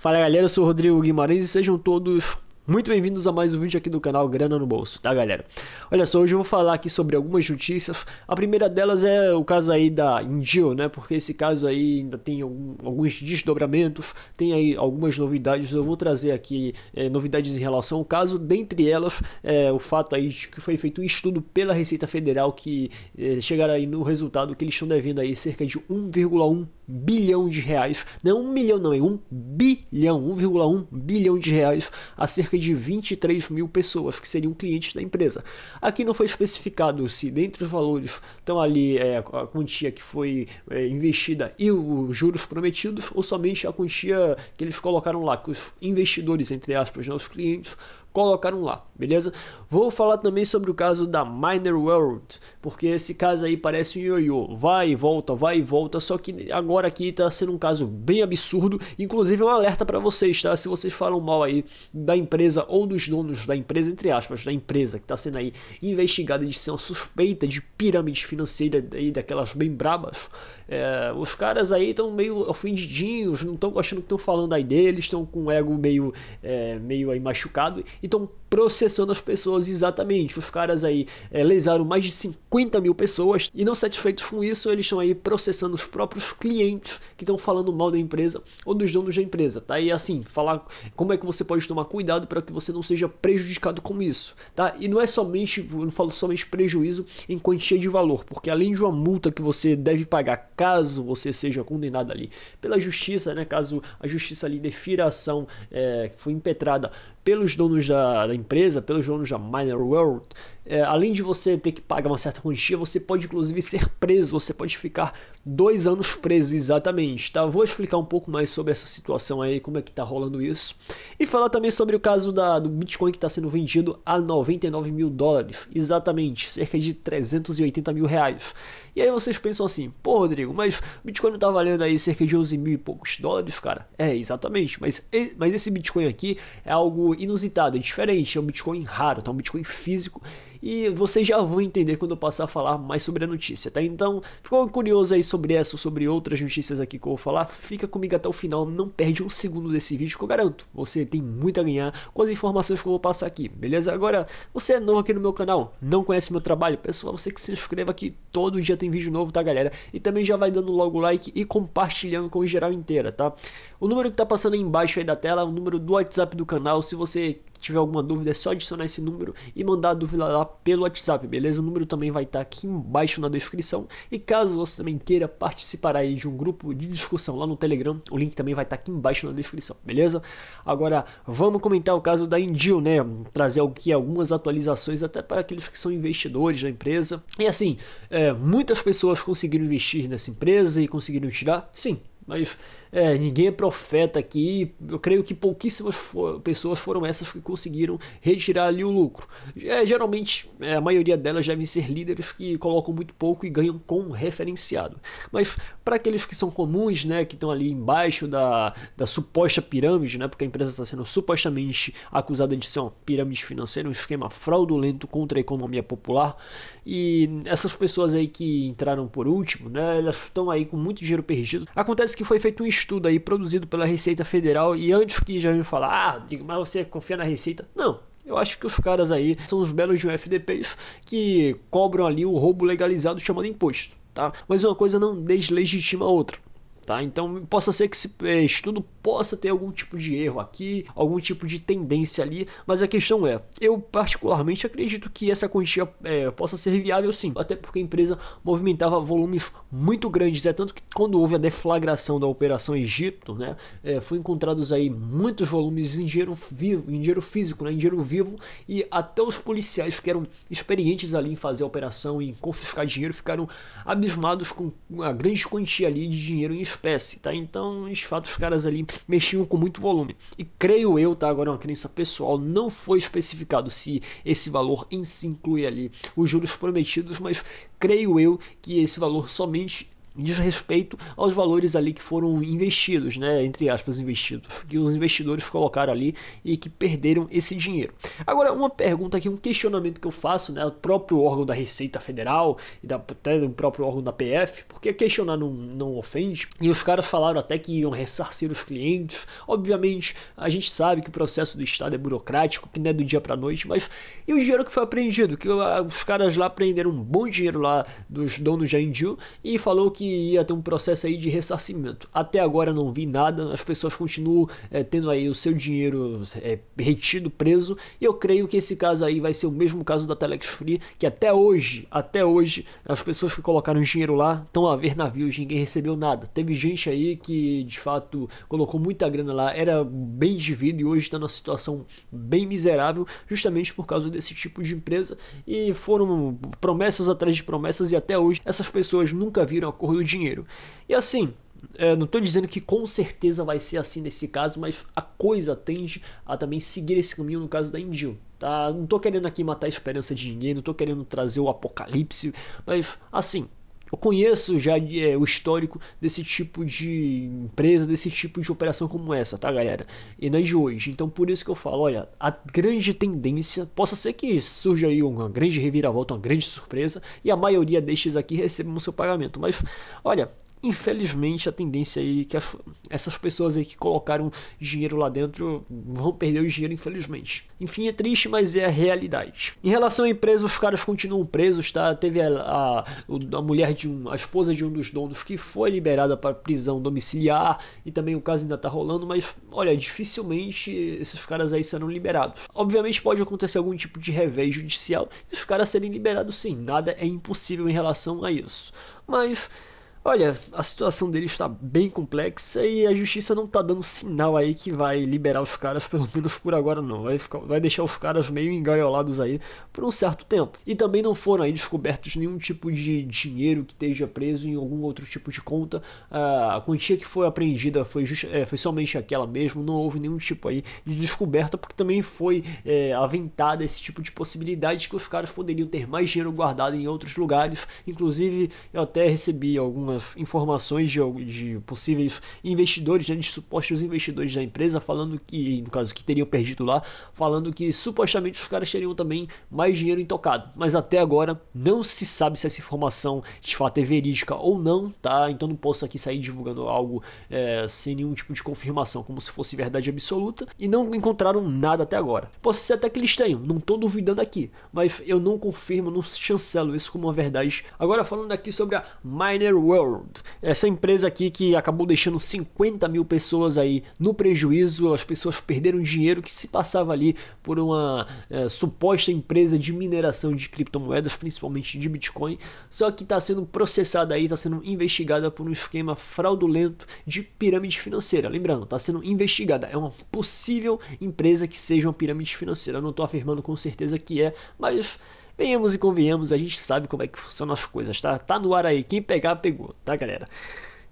Fala galera, eu sou o Rodrigo Guimarães e sejam todos muito bem-vindos a mais um vídeo aqui do canal Grana no Bolso, tá galera? Olha só, hoje eu vou falar aqui sobre algumas notícias. A primeira delas é o caso aí da Indio, né? Porque esse caso aí ainda tem alguns desdobramentos, tem aí algumas novidades. Eu vou trazer aqui novidades em relação ao caso, dentre elas o fato aí de que foi feito um estudo pela Receita Federal que chegaram aí no resultado que eles estão devendo aí cerca de 1,1 bilhão de reais, não é 1 milhão não, é 1 bilhão, 1,1 bilhão de reais a cerca de 23 mil pessoas que seriam clientes da empresa. Aqui não foi especificado se dentre os valores estão ali a quantia que foi investida e os juros prometidos ou somente a quantia que eles colocaram lá, que os investidores, entre aspas, os clientes, colocaram lá, beleza? Vou falar também sobre o caso da Miner World, porque esse caso aí parece um ioiô, vai e volta, só que agora aqui tá sendo um caso bem absurdo, inclusive um alerta para vocês, tá? Se vocês falam mal aí da empresa ou dos donos da empresa, entre aspas, da empresa que tá sendo aí investigada de ser uma suspeita de pirâmide financeira aí, daquelas bem brabas, os caras aí estão meio ofendidinhos, não estão gostando do que estão falando aí deles, estão com o ego meio aí machucado, e estão processando as pessoas exatamente. Os caras aí lesaram mais de 50 mil pessoas e não satisfeitos com isso, eles estão aí processando os próprios clientes que estão falando mal da empresa ou dos donos da empresa, tá? E assim, falar como é que você pode tomar cuidado para que você não seja prejudicado com isso, tá? E não é somente, eu não falo somente prejuízo em quantia de valor, porque além de uma multa que você deve pagar caso você seja condenado ali pela justiça, né? Caso a justiça ali defira a ação que foi impetrada pelos donos da empresa, pelos donos da Miner World, além de você ter que pagar uma certa quantia, você pode inclusive ser preso, você pode ficar 2 anos preso, exatamente, tá? Vou explicar um pouco mais sobre essa situação aí, como é que tá rolando isso, e falar também sobre o caso do Bitcoin que está sendo vendido a 99 mil dólares, exatamente, cerca de 380 mil reais. E aí vocês pensam assim, pô Rodrigo, mas o Bitcoin não tá valendo aí cerca de 11 mil e poucos dólares, cara? Exatamente, mas esse Bitcoin aqui é algo inusitado, é diferente, é um Bitcoin raro, tá? Um Bitcoin físico, e vocês já vão entender quando eu passar a falar mais sobre a notícia, tá? Então, ficou curioso aí sobre essa ou sobre outras notícias aqui que eu vou falar? Fica comigo até o final, não perde um segundo desse vídeo que eu garanto, você tem muito a ganhar com as informações que eu vou passar aqui, beleza? Agora, você é novo aqui no meu canal, não conhece meu trabalho, pessoal, você que se inscreva aqui, todo dia tem vídeo novo, tá galera? E também já vai dando logo o like e compartilhando com o geral inteira, tá? O número que tá passando aí embaixo aí da tela é o número do WhatsApp do canal, se você tiver alguma dúvida é só adicionar esse número e mandar a dúvida lá pelo WhatsApp, beleza? O número também vai estar aqui embaixo na descrição, e caso você também queira participar aí de um grupo de discussão lá no Telegram, o link também vai estar aqui embaixo na descrição, beleza? Agora vamos comentar o caso da Indio, né? Trazer aqui algumas atualizações até para aqueles que são investidores da empresa. E assim, muitas pessoas conseguiram investir nessa empresa e conseguiram tirar, sim, mas ninguém é profeta aqui. Eu creio que pouquíssimas pessoas foram essas que conseguiram retirar ali o lucro. Geralmente a maioria delas devem ser líderes que colocam muito pouco e ganham com referenciado, mas para aqueles que são comuns, né, que estão ali embaixo da suposta pirâmide, né, porque a empresa está sendo supostamente acusada de ser uma pirâmide financeira, um esquema fraudulento contra a economia popular, e essas pessoas aí que entraram por último, né, elas estão aí com muito dinheiro perdido. Acontece que foi feito um estudo aí produzido pela Receita Federal, e antes que já me falar, mas você confia na Receita? Não. Eu acho que os caras aí são os belos de um FDPs que cobram ali o roubo legalizado chamado imposto, tá? Mas uma coisa não deslegitima a outra, tá? Então possa ser que esse estudo possa ter algum tipo de erro aqui, algum tipo de tendência ali, mas a questão é, eu particularmente acredito que essa quantia possa ser viável sim, até porque a empresa movimentava volumes muito grandes, tanto que quando houve a deflagração da Operação Egito, né, foi encontrados aí muitos volumes em dinheiro vivo, em dinheiro físico, né, em dinheiro vivo, e até os policiais que eram experientes ali em fazer a operação e em confiscar dinheiro ficaram abismados com uma grande quantia ali de dinheiro em espécie, tá? Então, de fato, os caras ali mexiam com muito volume. E creio eu, tá? Agora é uma crença pessoal, não foi especificado se esse valor em si inclui ali os juros prometidos, mas creio eu que esse valor somente diz respeito aos valores ali que foram investidos, né, entre aspas, investidos, que os investidores colocaram ali e que perderam esse dinheiro. Agora, uma pergunta aqui, um questionamento que eu faço, né, o próprio órgão da Receita Federal e até do próprio órgão da PF, porque questionar não ofende, e os caras falaram até que iam ressarcir os clientes. Obviamente, a gente sabe que o processo do Estado é burocrático, que não é do dia para noite, mas e o dinheiro que foi apreendido? Que os caras lá apreenderam um bom dinheiro lá dos donos da Indio e falou que ia ter um processo aí de ressarcimento. Até agora não vi nada, as pessoas continuam tendo aí o seu dinheiro retido, preso, e eu creio que esse caso aí vai ser o mesmo caso da Telex Free, que até hoje, as pessoas que colocaram dinheiro lá estão a ver navios, ninguém recebeu nada. Teve gente aí que de fato colocou muita grana lá, era bem de vida e hoje está numa situação bem miserável, justamente por causa desse tipo de empresa, e foram promessas atrás de promessas e até hoje essas pessoas nunca viram a cor do dinheiro. E assim, não estou dizendo que com certeza vai ser assim nesse caso, mas a coisa tende a também seguir esse caminho no caso da Indio. Tá? Não estou querendo aqui matar a esperança de ninguém, não estou querendo trazer o apocalipse, mas assim, eu conheço já o histórico desse tipo de empresa, desse tipo de operação como essa, tá, galera? E não é de hoje. Então por isso que eu falo, olha, a grande tendência, possa ser que surja aí uma grande reviravolta, uma grande surpresa, e a maioria destes aqui recebam o seu pagamento. Mas, olha, infelizmente a tendência aí é que essas pessoas aí que colocaram dinheiro lá dentro vão perder o dinheiro, infelizmente. Enfim, é triste, mas é a realidade. Em relação à empresa, os caras continuam presos, tá? Teve a mulher a esposa de um dos donos que foi liberada para prisão domiciliar, e também o caso ainda tá rolando, mas olha, dificilmente esses caras aí serão liberados. Obviamente pode acontecer algum tipo de revés judicial e os caras serem liberados sim, nada é impossível em relação a isso. Mas olha, a situação deles está bem complexa e a justiça não está dando sinal aí que vai liberar os caras, pelo menos por agora não. Vai deixar os caras meio engaiolados aí por um certo tempo. E também não foram aí descobertos nenhum tipo de dinheiro que esteja preso em algum outro tipo de conta. A quantia que foi apreendida foi somente aquela mesmo, não houve nenhum tipo aí de descoberta, porque também foi aventada esse tipo de possibilidade que os caras poderiam ter mais dinheiro guardado em outros lugares. Inclusive, eu até recebi algumas informações de possíveis investidores, né, de supostos investidores da empresa, falando que, no caso, que teriam perdido lá, falando que supostamente os caras teriam também mais dinheiro intocado, mas até agora não se sabe se essa informação de fato é verídica ou não, tá? Então não posso aqui sair divulgando algo sem nenhum tipo de confirmação, como se fosse verdade absoluta, e não encontraram nada até agora. Posso ser até que eles tenham, não estou duvidando aqui, mas eu não confirmo, não chancelo isso como uma verdade. Agora falando aqui sobre a Miner World, essa empresa aqui que acabou deixando 50 mil pessoas aí no prejuízo, as pessoas perderam dinheiro que se passava ali por uma suposta empresa de mineração de criptomoedas, principalmente de Bitcoin, só que está sendo processada aí, está sendo investigada por um esquema fraudulento de pirâmide financeira. Lembrando, está sendo investigada, é uma possível empresa que seja uma pirâmide financeira, eu não estou afirmando com certeza que é, mas venhamos e convenhamos, a gente sabe como é que funcionam as coisas, tá? Tá no ar aí, quem pegar, pegou, tá, galera?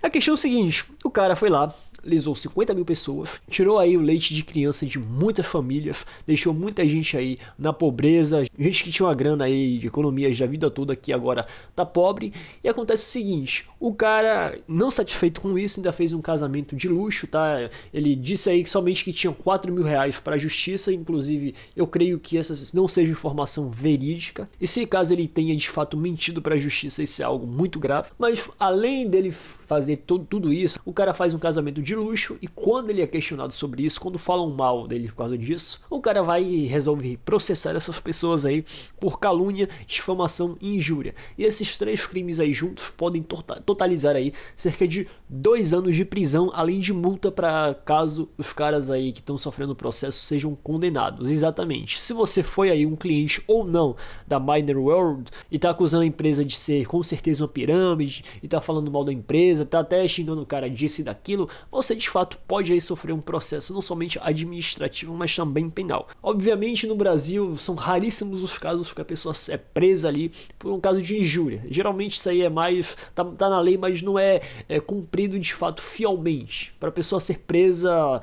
A questão é o seguinte, o cara foi lá, lisou 50 mil pessoas, tirou aí o leite de criança de muitas famílias, deixou muita gente aí na pobreza, gente que tinha uma grana aí de economias da vida toda que agora tá pobre, e acontece o seguinte, o cara não satisfeito com isso, ainda fez um casamento de luxo, tá? Ele disse aí que somente que tinha 4 mil reais para a justiça, inclusive eu creio que essa não seja informação verídica, e se caso ele tenha de fato mentido para a justiça, isso é algo muito grave, mas além dele fazer tudo isso, o cara faz um casamento de luxo e quando ele é questionado sobre isso, quando falam mal dele por causa disso, o cara vai e resolve processar essas pessoas aí por calúnia, difamação e injúria. E esses três crimes aí juntos podem totalizar aí cerca de 2 anos de prisão, além de multa para caso os caras aí que estão sofrendo o processo sejam condenados. Exatamente. Se você foi aí um cliente ou não da Miner World e tá acusando a empresa de ser com certeza uma pirâmide e tá falando mal da empresa, tá até xingando o cara disso e daquilo, você de fato pode aí sofrer um processo não somente administrativo, mas também penal. Obviamente no Brasil são raríssimos os casos que a pessoa é presa ali por um caso de injúria. Geralmente isso aí é mais, tá na lei, mas não é cumprido de fato fielmente. Para a pessoa ser presa,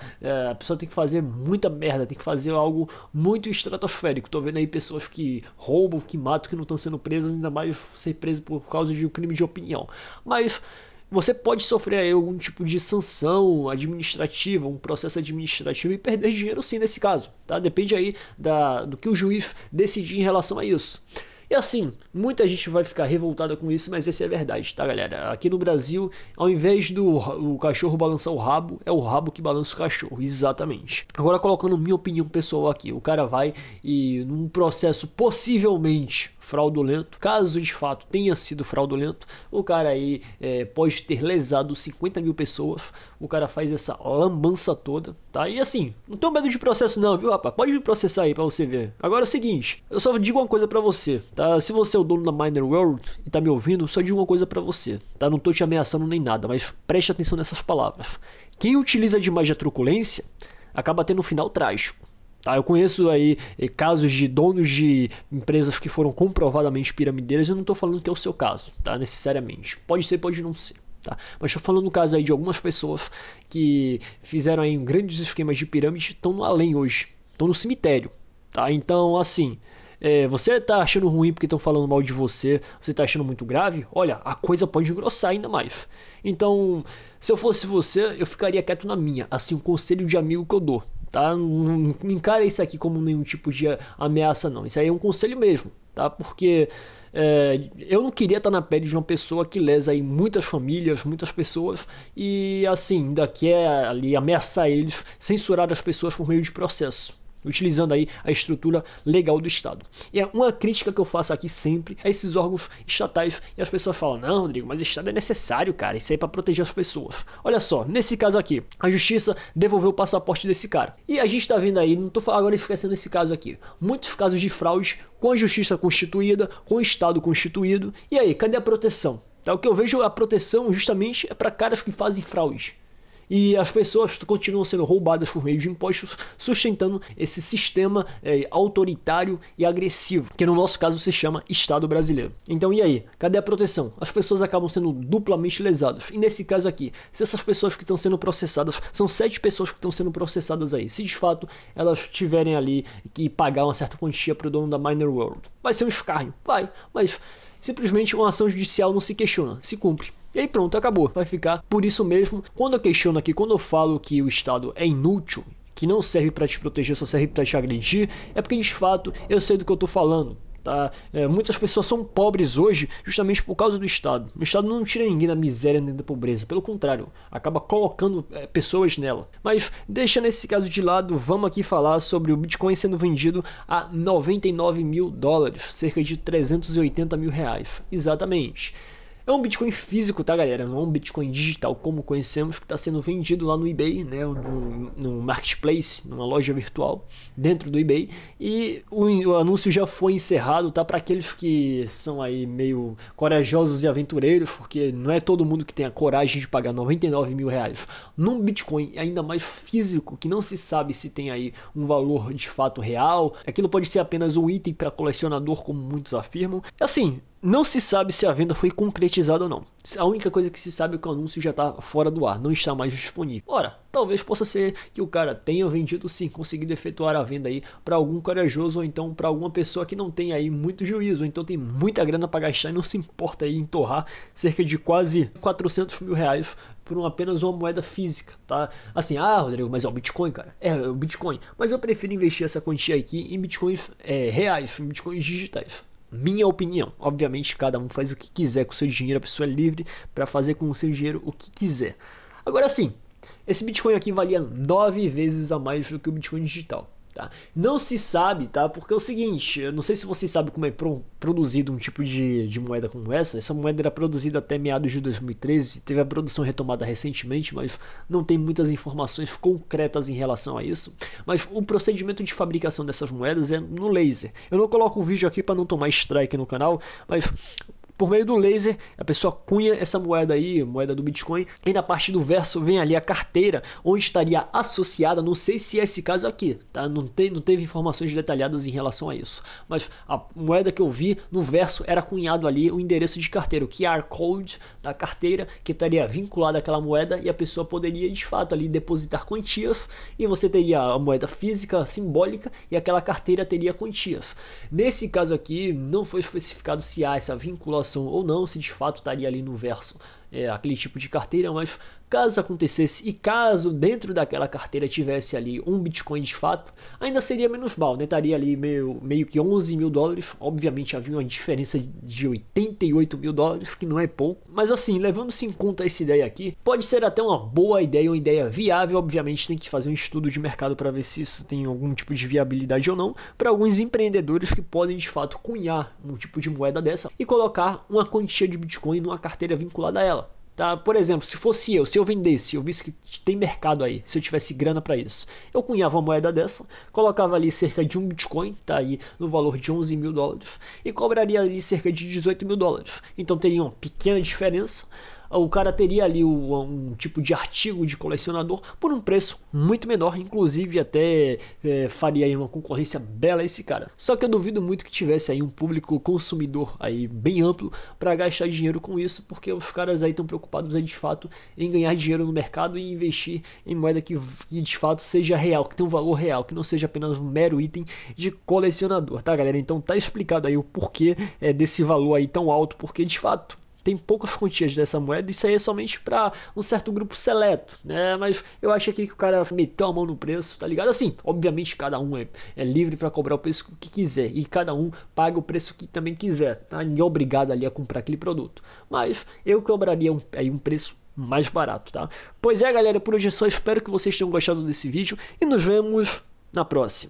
a pessoa tem que fazer muita merda, tem que fazer algo muito estratosférico. Tô vendo aí pessoas que roubam, que matam, que não estão sendo presas, ainda mais ser preso por causa de um crime de opinião. Mas você pode sofrer aí algum tipo de sanção administrativa, um processo administrativo e perder dinheiro sim nesse caso, tá? Depende aí do que o juiz decidir em relação a isso. E assim, muita gente vai ficar revoltada com isso, mas essa é a verdade, tá, galera? Aqui no Brasil, ao invés do cachorro balançar o rabo, é o rabo que balança o cachorro, exatamente. Agora, colocando minha opinião pessoal aqui, o cara vai e num processo possivelmente fraudulento, caso de fato tenha sido fraudulento, o cara aí pode ter lesado 50 mil pessoas, o cara faz essa lambança toda, tá? E assim, não tenho medo de processo não, viu, rapaz? Pode me processar aí pra você ver. Agora é o seguinte, eu só digo uma coisa pra você, tá? Se você é o dono da Miner World e tá me ouvindo, eu só digo uma coisa pra você, tá? Não tô te ameaçando nem nada, mas preste atenção nessas palavras. Quem utiliza demais da truculência acaba tendo um final trágico. Tá, eu conheço aí casos de donos de empresas que foram comprovadamente piramideiras. Eu não estou falando que é o seu caso, tá? Necessariamente. Pode ser, pode não ser. Tá? Mas estou falando no caso aí de algumas pessoas que fizeram aí grandes esquemas de pirâmide, estão no além hoje, estão no cemitério. Tá? Então, assim, você tá achando ruim porque estão falando mal de você, você tá achando muito grave, olha, a coisa pode engrossar ainda mais. Então, se eu fosse você, eu ficaria quieto na minha, assim, um conselho de amigo que eu dou. Tá? Não encara isso aqui como nenhum tipo de ameaça não, isso aí é um conselho mesmo, tá? Porque eu não queria estar na pele de uma pessoa que lesa aí muitas famílias, muitas pessoas e assim, ainda quer ali ameaçar eles, censurar as pessoas por meio de processo, utilizando aí a estrutura legal do Estado. E é uma crítica que eu faço aqui sempre a esses órgãos estatais, e as pessoas falam, não, Rodrigo, mas o Estado é necessário, cara, isso aí é para proteger as pessoas. Olha só, nesse caso aqui, a justiça devolveu o passaporte desse cara. E a gente tá vendo aí, não tô agora esquecendo esse caso aqui, muitos casos de fraude com a justiça constituída, com o Estado constituído, e aí, cadê a proteção? Tá, o que eu vejo, a proteção justamente é para caras que fazem fraude. E as pessoas continuam sendo roubadas por meio de impostos, sustentando esse sistema autoritário e agressivo, que no nosso caso se chama Estado brasileiro. Então e aí? Cadê a proteção? As pessoas acabam sendo duplamente lesadas. E nesse caso aqui, se essas pessoas que estão sendo processadas, são 7 pessoas que estão sendo processadas aí, se de fato elas tiverem ali que pagar uma certa quantia para o dono da Miner World, vai ser um escárnio? Vai, mas simplesmente uma ação judicial não se questiona, se cumpre. E aí pronto, acabou. Vai ficar por isso mesmo. Quando eu questiono aqui, quando eu falo que o Estado é inútil, que não serve para te proteger, só serve para te agredir, é porque de fato eu sei do que eu tô falando. Tá? Muitas pessoas são pobres hoje justamente por causa do Estado. O Estado não tira ninguém da miséria nem da pobreza, pelo contrário, acaba colocando pessoas nela. Mas deixa nesse caso de lado, vamos aqui falar sobre o Bitcoin sendo vendido a 99 mil dólares, cerca de 380 mil reais. Exatamente. É um Bitcoin físico, tá, galera? Não é um Bitcoin digital como conhecemos, que está sendo vendido lá no eBay, né? No Marketplace, numa loja virtual, dentro do eBay. E o anúncio já foi encerrado, tá? Para aqueles que são aí meio corajosos e aventureiros, porque não é todo mundo que tem a coragem de pagar 99 mil reais num Bitcoin, ainda mais físico, que não se sabe se tem aí um valor de fato real. Aquilo pode ser apenas um item para colecionador, como muitos afirmam. Assim, não se sabe se a venda foi concretizada ou não. A única coisa que se sabe é que o anúncio já está fora do ar, não está mais disponível. Ora, talvez possa ser que o cara tenha vendido sim, conseguido efetuar a venda aí para algum corajoso ou então para alguma pessoa que não tem aí muito juízo, ou então tem muita grana para gastar e não se importa aí em torrar cerca de quase 400 mil reais por apenas uma moeda física, tá? Assim, Rodrigo, mas é o Bitcoin, cara. É o Bitcoin. Mas eu prefiro investir essa quantia aqui em Bitcoins reais, em Bitcoins digitais. Minha opinião, obviamente cada um faz o que quiser com o seu dinheiro, a pessoa é livre para fazer com o seu dinheiro o que quiser. Agora sim, esse Bitcoin aqui valia 9 vezes a mais do que o Bitcoin digital. Tá? Não se sabe, tá? Porque é o seguinte, eu não sei se vocês sabem como é produzido um tipo de moeda como essa moeda era produzida até meados de 2013, teve a produção retomada recentemente, mas não tem muitas informações concretas em relação a isso. Mas o procedimento de fabricação dessas moedas é no laser. Eu não coloco um vídeo aqui para não tomar strike no canal, mas por meio do laser, a pessoa cunha essa moeda aí, moeda do Bitcoin, e na parte do verso vem ali a carteira, onde estaria associada, não sei se é esse caso aqui, tá? Não teve informações detalhadas em relação a isso, mas a moeda que eu vi no verso era cunhado ali o endereço de carteira, o QR Code da carteira, que estaria vinculado àquela moeda, e a pessoa poderia de fato ali depositar quantias, e você teria a moeda física, simbólica, e aquela carteira teria quantias. Nesse caso aqui, não foi especificado se há essa vinculação ou não, se de fato estaria ali no verso aquele tipo de carteira, mas caso acontecesse e caso dentro daquela carteira tivesse ali um Bitcoin de fato, ainda seria menos mal, né? Estaria ali meio que 11 mil dólares, obviamente havia uma diferença de 88 mil dólares, que não é pouco, mas assim, levando-se em conta essa ideia aqui, pode ser até uma boa ideia, uma ideia viável, obviamente tem que fazer um estudo de mercado para ver se isso tem algum tipo de viabilidade ou não, para alguns empreendedores que podem de fato cunhar um tipo de moeda dessa e colocar uma quantia de Bitcoin numa carteira vinculada a ela. Tá? Por exemplo, se fosse eu vendesse, eu visse que tem mercado aí, se eu tivesse grana para isso, eu cunhava uma moeda dessa, colocava ali cerca de um Bitcoin, tá aí no valor de 11 mil dólares, e cobraria ali cerca de 18 mil dólares. Então teria uma pequena diferença. O cara teria ali um tipo de artigo de colecionador por um preço muito menor, inclusive até faria aí uma concorrência bela a esse cara. Só que eu duvido muito que tivesse aí um público consumidor aí bem amplo para gastar dinheiro com isso, porque os caras aí estão preocupados aí de fato em ganhar dinheiro no mercado e investir em moeda que de fato seja real, que tenha um valor real, que não seja apenas um mero item de colecionador, tá galera? Então tá explicado aí o porquê desse valor aí tão alto, porque de fato tem poucas quantias dessa moeda, isso aí é somente para um certo grupo seleto, né? Mas eu acho aqui que o cara meteu a mão no preço, tá ligado? Assim, obviamente cada um é livre para cobrar o preço que quiser e cada um paga o preço que também quiser, tá? Ninguém é obrigado ali a comprar aquele produto, mas eu cobraria aí um preço mais barato, tá? Pois é, galera, por hoje é só, espero que vocês tenham gostado desse vídeo e nos vemos na próxima.